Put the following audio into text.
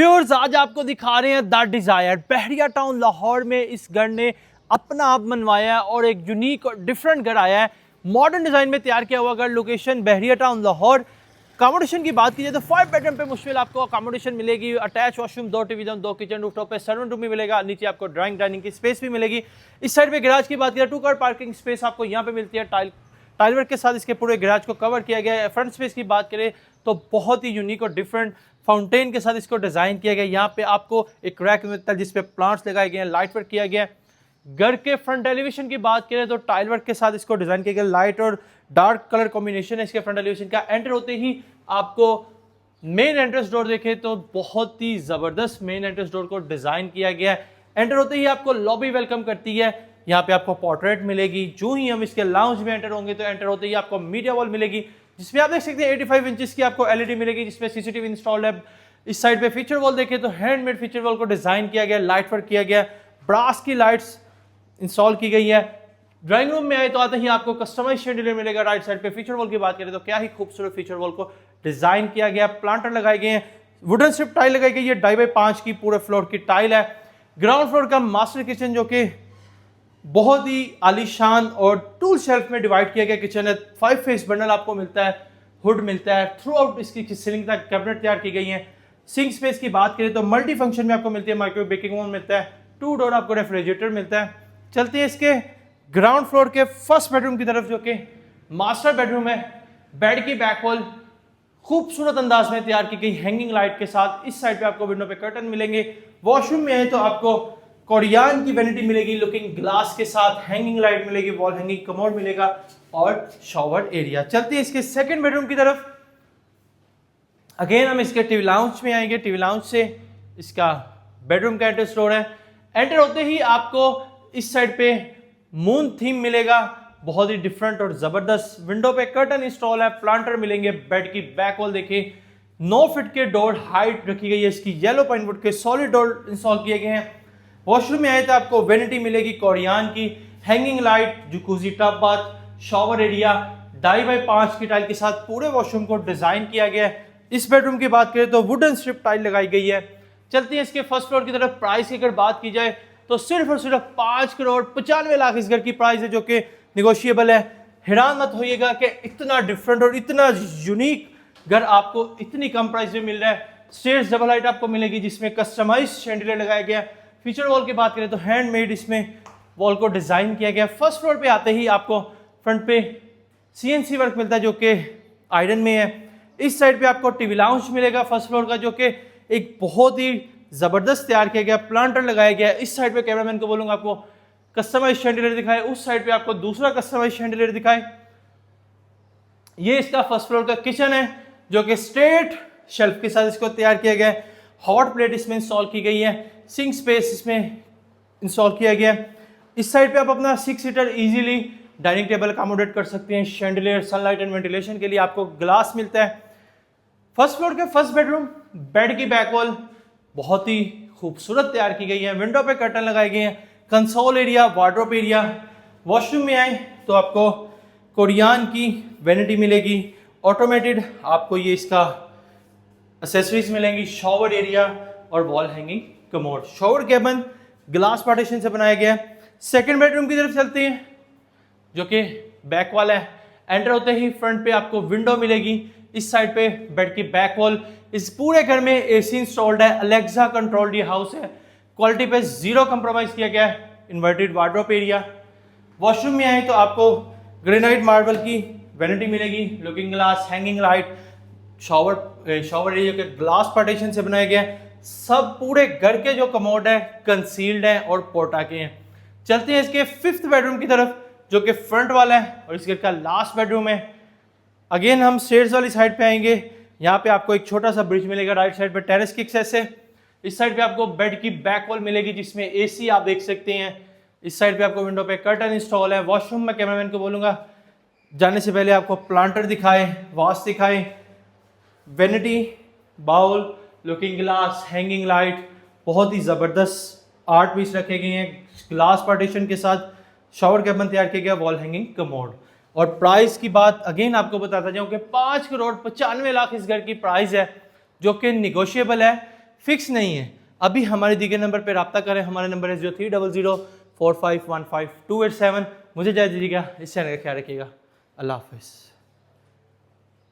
Viewers आज आपको दिखा रहे हैं the desire. Bahria town Lahore में इस घर ने अपना आप मनवाया है और एक यूनिक और डिफरेंट घर आया है। मॉडर्न डिजाइन में तैयार किया हुआ घर, लोकेशन बहरिया टाउन लाहौर। अकोमोडेशन की बात कीजिए तो 5 बेडरूम पे मुश्किल आपको अकोमोडेशन मिलेगी। Attach washroom, 2 TV zone, 2 kitchen, rooftop पे सर्वेंट रूम भी मिलेगा। नीचे आपको ड्राइंग डाइनिंग की स्पेस भी मिलेगी। इस साइड पे गैराज की बात करें, 2 कार पार्किंग स्पेस आपको यहाँ पे मिलती है। टाइल वर्क के साथ इसके पूरे गैराज को कवर किया गया है। फ्रंट स्पेस की बात करें तो बहुत ही यूनिक और डिफरेंट फाउंटेन के साथ इसको डिजाइन किया गया है। यहाँ पे आपको एक रैक मिलता है जिसपे प्लांट्स लगाए गए हैं, लाइट वर्क किया गया है। घर के फ्रंट एलिवेशन की बात करें तो टाइल वर्क के साथ इसको डिजाइन किया गया। लाइट और डार्क कलर कॉम्बिनेशन है इसके फ्रंट एलिवेशन का। एंटर होते ही आपको मेन एंट्रेंस डोर देखे तो बहुत ही जबरदस्त मेन एंट्रेंस डोर को डिजाइन किया गया है। एंटर होते ही आपको लॉबी वेलकम करती है। यहाँ पे आपको पोर्ट्रेट मिलेगी। जो ही हम इसके लाउंज में एंटर होंगे तो एंटर होते ही आपको मीडिया वॉल मिलेगी जिसमें आप देख सकते हैं 85 इंचेस की आपको एलईडी मिलेगी जिसमें सीसीटीवी इंस्टॉल्ड है। इस साइड पे फीचर वॉल देखें तो हैंडमेड फीचर वॉल को डिजाइन किया गया, लाइट वर्क किया गया, ब्रास की लाइट्स इंस्टॉल की गई है। ड्राइंग रूम में आए तो आते ही आपको कस्टमाइज शेंडिलियर मिलेगा। Right side pay feature wall की बात करें तो क्या ही खूबसूरत फीचर वॉल को डिजाइन किया गया। प्लांटर लगाए गए हैं, वुडन स्ट्रिप टाइल लगाई गई है। 2x5 की पूरे फ्लोर की टाइल है। ग्राउंड फ्लोर का मास्टर किचन जो कि बहुत ही आलीशान और टूल शेल्फ में डिवाइड किया गया किचन है। 5 फेस बर्नर आपको मिलता है, हुड मिलता है। थ्रू आउट इसकी सीलिंग तक कैबिनेट तैयार की गई है। सिंक स्पेस की बात करें तो मल्टी फंक्शन में आपको मिलती है। माइक्रोवेव बेकिंग ओवन मिलता है, 2 डोर आपको रेफ्रिजरेटर मिलता है। चलते हैं इसके ग्राउंड फ्लोर के फर्स्ट बेडरूम की तरफ जो कि मास्टर बेडरूम है। बेड की बैक वॉल खूबसूरत अंदाज में तैयार की गई हैंगिंग लाइट के साथ। इस साइड पे आपको विंडो पे कर्टन मिलेंगे। वॉशरूम में है तो आपको कोरियन की वैनिटी मिलेगी लुकिंग ग्लास के साथ। हैंगिंग लाइट मिलेगी, वॉल हैंगिंग कमोड मिलेगा और शॉवर एरिया। चलते हैं इसके सेकंड बेडरूम की तरफ। अगेन हम इसके टीवी लाउंज में आएंगे। टीवी लाउंज से इसका बेडरूम का एंट्रेंस डोर है। एंटर होते ही आपको इस साइड पे मून थीम मिलेगा, बहुत ही डिफरेंट और जबरदस्त। विंडो पे कर्टन इंस्टॉल है, प्लांटर मिलेंगे। बेड की बैक वॉल देखिए, 9 फीट के डोर हाइट रखी गई है इसकी। येलो पाइन वुड के सॉलिड डोर इंस्टॉल किए गए हैं। वॉशरूम में आए तो आपको वेनिटी मिलेगी कोरियन की, hanging light, jacuzzi tub bath, shower area. 2x5 की टाइल के साथ पूरे वॉशरूम को डिजाइन किया गया है। इस बेडरूम की बात करें तो वुडन स्ट्रिप टाइल लगाई गई है। चलते हैं इसके फर्स्ट फ्लोर की तरफ। प्राइस की अगर बात की जाए तो सिर्फ और सिर्फ 5,95,00,000 इस घर की प्राइस है जो कि निगोशिएबल है। हैरान मत होइएगा कि इतना डिफरेंट और इतना यूनिक घर आपको इतनी कम प्राइस में मिल रहा है। स्टेयर्स डबल हाइट आपको मिलेगी जिसमें कस्टमाइज शैंडिलियर लगाया गया। फीचर वॉल की बात करें तो हैंडमेड इसमें वॉल को डिजाइन किया गया। फर्स्ट फ्लोर पे आते ही आपको फ्रंट पे सीएनसी वर्क मिलता है जो कि आयरन में है। इस साइड पे आपको टीवी लाउंज मिलेगा फर्स्ट फ्लोर का जो कि एक बहुत ही जबरदस्त तैयार किया गया, प्लांटर लगाया गया। इस साइड पे कैमरामैन को बोलूंगा आपको कस्टमाइज शैंडिलियर दिखाए, उस साइड पे आपको दूसरा कस्टमाइज शैंडिलियर दिखाए। ये इसका फर्स्ट फ्लोर का किचन है जो कि स्ट्रेट शेल्फ के साथ इसको तैयार किया गया है। हॉट प्लेट इसमें इंस्टॉल की गई है। सिंक स्पेस इसमें इंस्टॉल किया गया है। इस साइड पे आप अपना 6 seater easily dining table accommodate कर सकते हैं। शैंडिलियर, सनलाइट एंड वेंटिलेशन के लिए आपको ग्लास मिलता है। फर्स्ट फ्लोर के फर्स्ट बेडरूम, बेड की बैक वॉल बहुत ही खूबसूरत तैयार की गई है। विंडो पे कर्टन लगाए गए हैं। Console area, wardrobe area. Washroom में आए तो आपको कोरियन की वैनिटी मिलेगी, ऑटोमेटेड आपको ये इसका एक्सेसरीज मिलेंगी। शॉवर एरिया और wall hanging commode. Shower cabin glass partition से बनाया गया है। सेकंड बेडरूम की तरफ चलते हैं जो कि बैक वाला है। एंटर होते ही फ्रंट पे आपको विंडो मिलेगी। इस साइड पे बेड की बैक वॉल। इस पूरे घर में एसी इंस्टॉल्ड है, अलेक्सा कंट्रोल्ड ये हाउस है। क्वालिटी पे 0 कंप्रोमाइज किया गया है। Inverted wardrobe area. वॉशरूम में आए तो आपको ग्रेनाइट मार्बल की वैनिटी मिलेगी, looking glass, hanging light, shower area के ग्लास पार्टीशन से बनाया गया है। सब पूरे घर के जो कमोड है कंसील्ड है और पोर्टा के हैं। चलते हैं इसके 5th बेडरूम की तरफ जो कि फ्रंट वाला है और इस घर का लास्ट बेडरूम है। अगेन हम स्टेयर्स वाली साइड पे आएंगे। यहाँ पे आपको एक छोटा सा ब्रिज मिलेगा। राइट साइड पे टेरेस की एक्सेस है। इस साइड पे आपको बेड की बैक वॉल मिलेगी जिसमें एसी आप देख सकते हैं। इस साइड पे आपको विंडो पे कर्टन इंस्टॉल है। वॉशरूम में कैमरामैन को बोलूंगा जाने से पहले आपको प्लांटर दिखाए, वाश दिखाए, vanity, bowl, looking glass, hanging light, बहुत ही जबरदस्त आर्ट पीस रखे गए हैं ग्लास पार्टीशन के साथ। शॉवर कैबिन तैयार किया गया, वॉल हैंगिंग कमोड। और प्राइस की बात अगेन आपको बताता जाऊं कि 5,95,00,000 इस घर की प्राइस है जो कि निगोशिएबल है। फिक्स नहीं है। अभी हमारे दीगर नंबर पर रब्ता करें, हमारा नंबर है 030045152887। मुझे इजाज़त दीजिएगा, इस चैनल का ख्याल रखिएगा। अल्लाह हाफ़िज़।